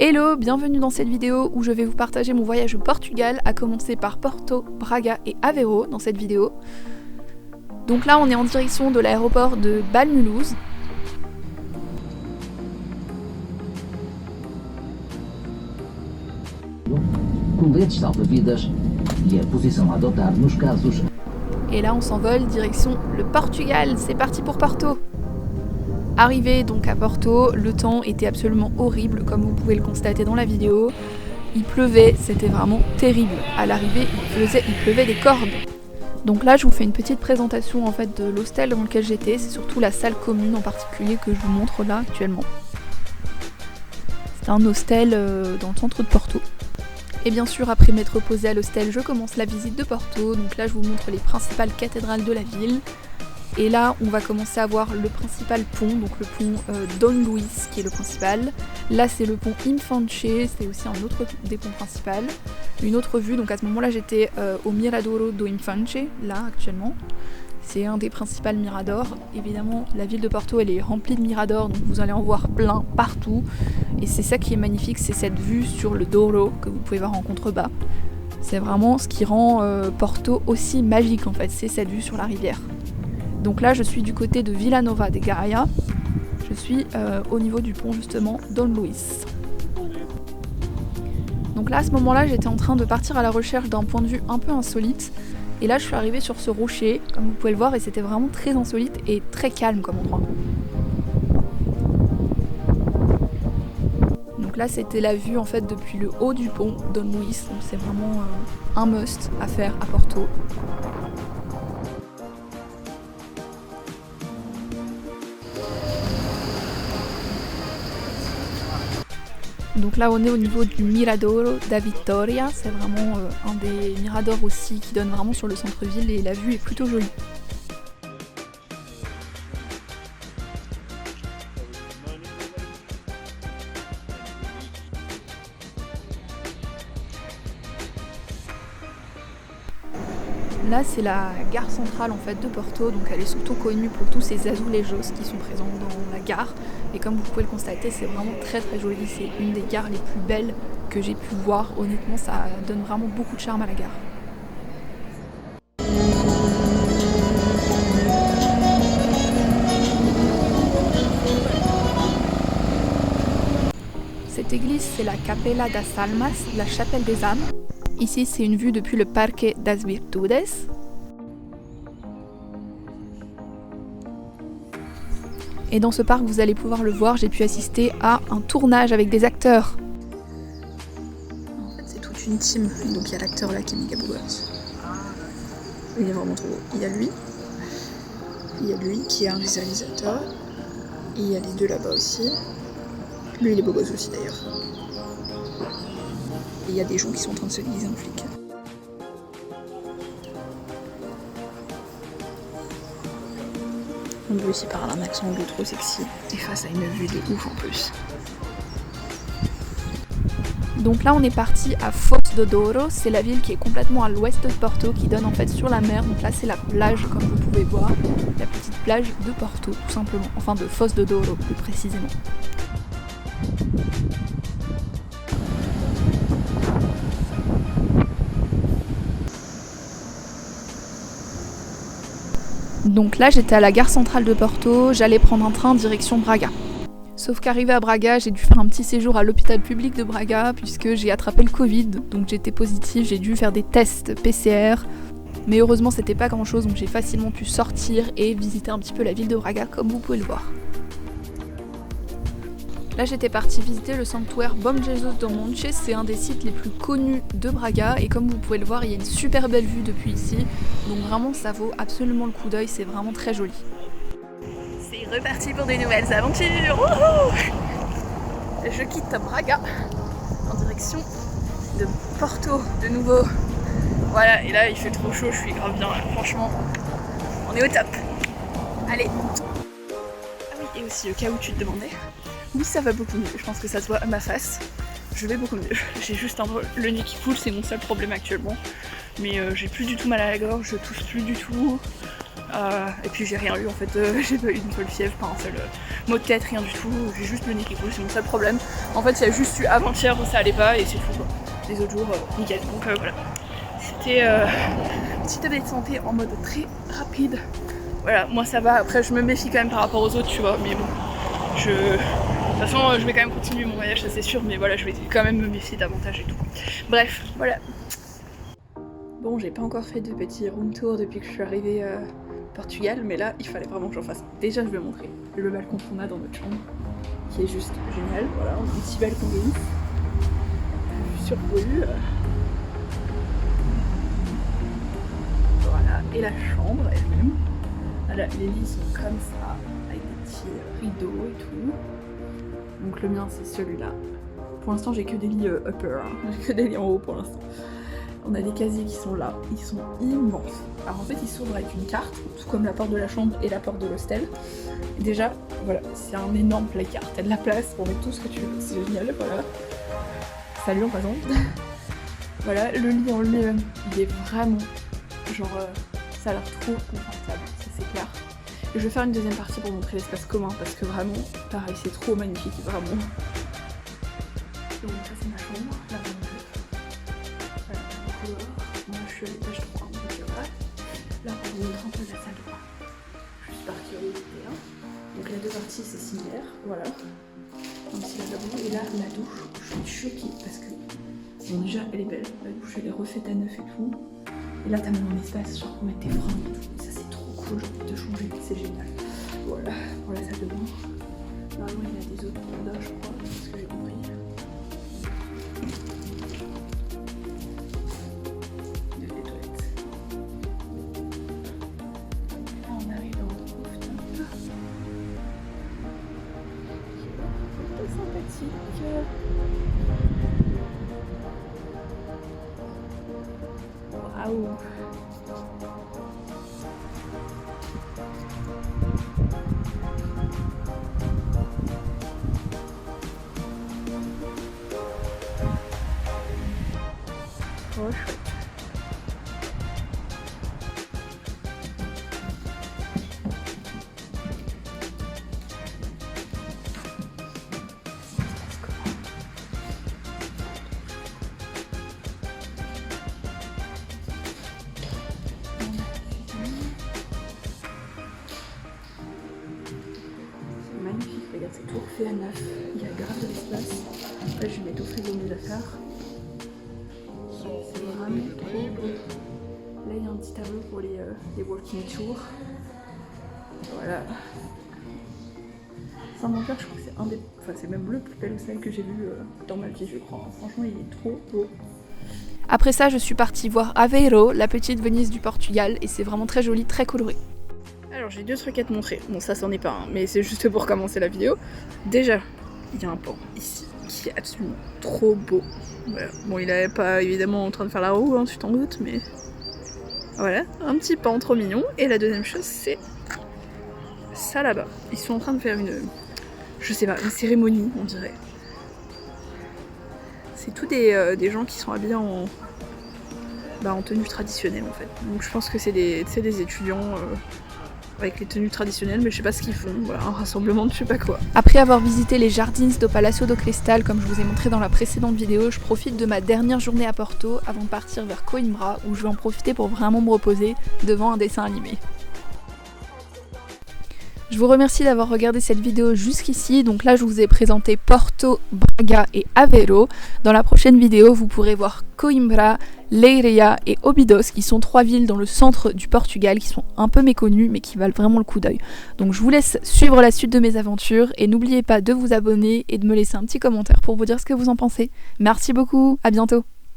Hello, bienvenue dans cette vidéo où je vais vous partager mon voyage au Portugal, à commencer par Porto, Braga et Aveiro dans cette vidéo. Donc là on est en direction de l'aéroport de Bal-Mulhouse. Et là on s'envole direction le Portugal, c'est parti pour Porto. Arrivé donc à Porto, le temps était absolument horrible comme vous pouvez le constater dans la vidéo. Il pleuvait, c'était vraiment terrible. À l'arrivée, il pleuvait des cordes. Donc là, je vous fais une petite présentation en fait de l'hostel dans lequel j'étais. C'est surtout la salle commune en particulier que je vous montre là actuellement. C'est un hostel dans le centre de Porto. Et bien sûr, après m'être reposée à l'hostel, je commence la visite de Porto. Donc là, je vous montre les principales cathédrales de la ville. Et là, on va commencer à voir le principal pont, donc le pont Dom Luís qui est le principal. Là, c'est le pont Infante, c'est aussi un autre des ponts principaux. Une autre vue, donc à ce moment-là, j'étais au Miradouro do Infante, là actuellement. C'est un des principaux miradors. Évidemment, la ville de Porto, elle est remplie de miradors, donc vous allez en voir plein partout. Et c'est ça qui est magnifique, c'est cette vue sur le Douro que vous pouvez voir en contrebas. C'est vraiment ce qui rend Porto aussi magique en fait, c'est cette vue sur la rivière. Donc là, je suis du côté de Vila Nova de Gaia. Je suis au niveau du pont justement Dom Luís. Donc là, à ce moment-là, j'étais en train de partir à la recherche d'un point de vue un peu insolite. Et là, je suis arrivée sur ce rocher, comme vous pouvez le voir, et c'était vraiment très insolite et très calme comme endroit. Donc là, c'était la vue en fait depuis le haut du pont Dom Luís. Donc c'est vraiment un must à faire à Porto. Donc là on est au niveau du Miradouro da Vitória, c'est vraiment un des miradors aussi qui donne vraiment sur le centre-ville et la vue est plutôt jolie. Là c'est la gare centrale en fait de Porto, donc elle est surtout connue pour tous ces azulejos qui sont présents dans la gare. Et comme vous pouvez le constater, c'est vraiment très très joli, c'est une des gares les plus belles que j'ai pu voir. Honnêtement, ça donne vraiment beaucoup de charme à la gare. Cette église, c'est la Capella das Almas, la chapelle des âmes. Ici, c'est une vue depuis le Parque das Virtudes. Et dans ce parc, vous allez pouvoir le voir, j'ai pu assister à un tournage avec des acteurs. En fait, c'est toute une team. Donc il y a l'acteur là qui est Mika Bogart. Il est vraiment trop beau. Il y a lui qui est un réalisateur. Et il y a les deux là-bas aussi. Lui, il est beau gosse aussi d'ailleurs. Et il y a des gens qui sont en train de se déguiser en flic. On peut aussi parler d'un accent anglais trop sexy et face à une vue de ouf en plus. Donc là on est parti à Foz do Douro, c'est la ville qui est complètement à l'ouest de Porto qui donne en fait sur la mer. Donc là c'est la plage comme vous pouvez voir, la petite plage de Porto tout simplement, enfin de Foz do Douro plus précisément. Donc là j'étais à la gare centrale de Porto, j'allais prendre un train direction Braga. Sauf qu'arrivé à Braga, j'ai dû faire un petit séjour à l'hôpital public de Braga puisque j'ai attrapé le Covid, donc j'étais positive, j'ai dû faire des tests PCR. Mais heureusement c'était pas grand chose, donc j'ai facilement pu sortir et visiter un petit peu la ville de Braga comme vous pouvez le voir. Là j'étais partie visiter le sanctuaire Bom Jesus do Monte, c'est un des sites les plus connus de Braga et comme vous pouvez le voir il y a une super belle vue depuis ici, donc vraiment ça vaut absolument le coup d'œil, c'est vraiment très joli. C'est reparti pour des nouvelles aventures. Wouhou! Je quitte Braga en direction de Porto de nouveau. Voilà, et là il fait trop chaud, je suis grave bien là, franchement, on est au top. Allez. Ah oui, et aussi au cas où tu te demandais. Oui, ça va beaucoup mieux, je pense que ça se voit à ma face. Je vais beaucoup mieux. J'ai juste le nez qui coule, c'est mon seul problème actuellement. Mais j'ai plus du tout mal à la gorge, je tousse plus du tout. Et puis j'ai rien eu en fait, j'ai pas eu une seule fièvre, pas un seul mot de tête, rien du tout, j'ai juste le nez qui coule, c'est mon seul problème. En fait il y a juste eu avant-hier où ça allait pas et c'est tout quoi. Les autres jours, nickel. Donc voilà. C'était un petit update de santé en mode très rapide. Voilà, moi ça va, après je me méfie quand même par rapport aux autres, tu vois, mais bon, de toute façon je vais quand même continuer mon voyage, ça c'est sûr, mais voilà, je vais quand même me méfier davantage et tout. Bref, voilà. Bon, j'ai pas encore fait de petit room tour depuis que je suis arrivée au Portugal, mais là, il fallait vraiment que j'en fasse. Déjà, je vais montrer le balcon qu'on a dans notre chambre, qui est juste génial. Voilà, un petit balcon de ouf, sur rue. Voilà, et la chambre elle-même. Voilà, les lits sont comme ça, avec des petits rideaux et tout. Donc le mien, c'est celui-là. Pour l'instant, j'ai que des lits upper, hein. J'ai que des lits en haut pour l'instant. On a des casiers qui sont là, ils sont immenses. Alors en fait ils s'ouvrent avec une carte, tout comme la porte de la chambre et la porte de l'hostel. Déjà, voilà, c'est un énorme placard, t'as de la place pour mettre tout ce que tu veux, c'est génial, voilà. Salut en passant. Voilà, le lit en lui-même, il est vraiment, genre, ça a l'air trop confortable, ça c'est clair. Et je vais faire une deuxième partie pour montrer l'espace commun, parce que vraiment, pareil, c'est trop magnifique, vraiment. Donc ça c'est ma chambre, là moi je suis à l'étage 3, donc voilà. Là on vous montre un peu la salle de bain. Juste par curiosité. Hein. Donc les deux parties c'est similaire, voilà. Un petit lavabo et là la douche, je suis choquée parce que bon, déjà elle est belle, la douche elle est refaite à neuf et tout. Et là t'as même un espace genre pour mettre tes fringues et tout. Ça c'est trop cool, j'ai envie de changer, c'est génial. Voilà pour la salle de bain. Normalement il y a des autres là je crois, c'est ce que j'ai compris. Waouh! Trop chouette. Regarde, c'est tout refait à neuf. Il y a grave de l'espace. Là, je vais mettre au frigo mes affaires. C'est vraiment trop beau. Là, il y a un petit tableau pour les walking tours. Voilà. Sans mentir, je crois que c'est un des... Enfin, c'est même le plus bel hôtel que j'ai vu dans ma vie, je crois. Franchement, il est trop beau. Après ça, je suis partie voir Aveiro, la petite Venise du Portugal, et c'est vraiment très joli, très coloré. Alors j'ai deux trucs à te montrer, bon ça c'en est pas un, mais c'est juste pour commencer la vidéo. Déjà, il y a un pan ici qui est absolument trop beau. Voilà. Bon il est pas évidemment en train de faire la roue, hein, tu t'en doutes, mais voilà, un petit pan trop mignon. Et la deuxième chose c'est ça là-bas. Ils sont en train de faire une, je sais pas, une cérémonie on dirait. C'est tous des gens qui sont habillés en tenue traditionnelle en fait. Donc je pense que c'est des étudiants avec les tenues traditionnelles, mais je sais pas ce qu'ils font, voilà, un rassemblement de je sais pas quoi. Après avoir visité les Jardins do Palácio do Cristal, comme je vous ai montré dans la précédente vidéo, je profite de ma dernière journée à Porto avant de partir vers Coimbra, où je vais en profiter pour vraiment me reposer devant un dessin animé. Je vous remercie d'avoir regardé cette vidéo jusqu'ici. Donc là, je vous ai présenté Porto, Braga et Aveiro. Dans la prochaine vidéo, vous pourrez voir Coimbra, Leiria et Óbidos, qui sont 3 villes dans le centre du Portugal, qui sont un peu méconnues, mais qui valent vraiment le coup d'œil. Donc je vous laisse suivre la suite de mes aventures, et n'oubliez pas de vous abonner et de me laisser un petit commentaire pour vous dire ce que vous en pensez. Merci beaucoup, à bientôt!